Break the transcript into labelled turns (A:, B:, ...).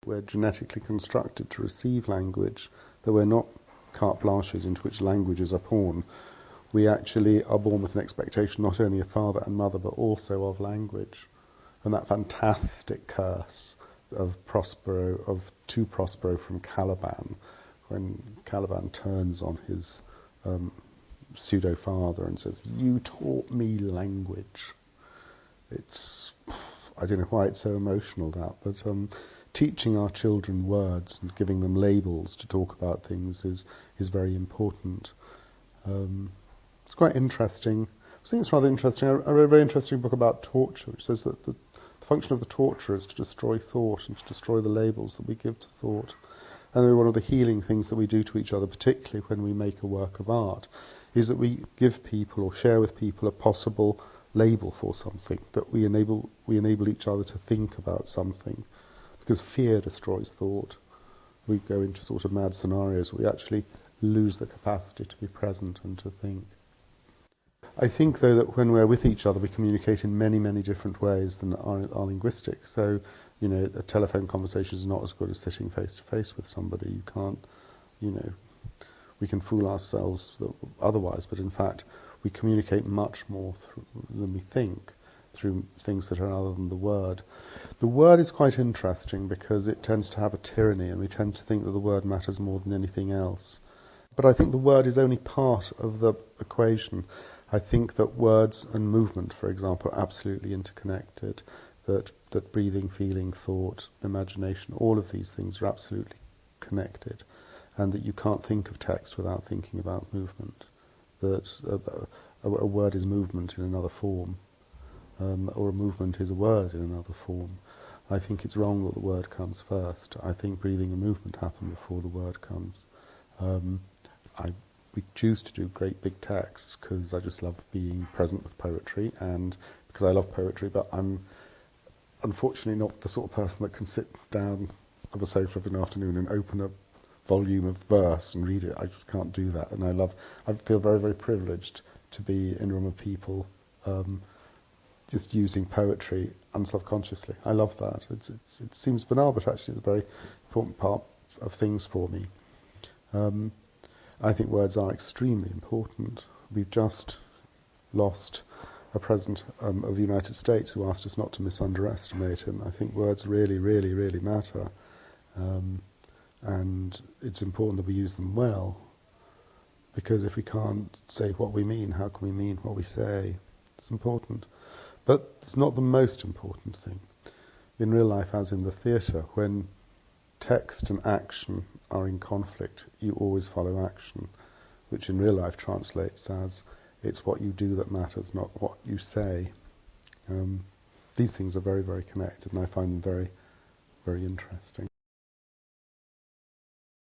A: we're genetically constructed to receive language, that we're not carte blanches into which languages are born. We actually are born with an expectation not only of father and mother, but also of language. And that fantastic curse of to Prospero from Caliban, when Caliban turns on his pseudo-father and says, "You taught me language." I don't know why it's so emotional, that, but teaching our children words and giving them labels to talk about things is very important. It's quite interesting. I think it's rather interesting. I read a very interesting book about torture, which says that the function of the torture is to destroy thought and to destroy the labels that we give to thought. And one of the healing things that we do to each other, particularly when we make a work of art, is that we give people or share with people a possible label for something, that we enable each other to think about something, because fear destroys thought. We go into sort of mad scenarios where we actually lose the capacity to be present and to think. I think, though, that when we're with each other, we communicate in many, many different ways than are linguistic. So, you know, a telephone conversation is not as good as sitting face to face with somebody. You can't, you know, we can fool ourselves otherwise, but in fact, we communicate much more than we think through things that are other than the word. The word is quite interesting because it tends to have a tyranny, and we tend to think that the word matters more than anything else. But I think the word is only part of the equation. I think that words and movement, for example, are absolutely interconnected, that breathing, feeling, thought, imagination, all of these things are absolutely connected, and that you can't think of text without thinking about movement, that a word is movement in another form, or a movement is a word in another form. I think it's wrong that the word comes first. I think breathing and movement happen before the word comes. We choose to do great big texts because I just love being present with poetry, and because I love poetry, but I'm unfortunately not the sort of person that can sit down on the sofa of an afternoon and open a volume of verse and read it. I just can't do that, and I feel very, very privileged to be in a room of people just using poetry unselfconsciously. I love that. It seems banal, but actually it's a very important part of things for me. I think words are extremely important. We've just lost a president of the United States who asked us not to misunderestimate him. I think words really, really, really matter. And it's important that we use them well, because if we can't say what we mean, how can we mean what we say? It's important. But it's not the most important thing. In real life, as in the theatre, when text and action are in conflict, you always follow action, which in real life translates as it's what you do that matters, not what you say. These things are very, very connected, and I find them very, very interesting.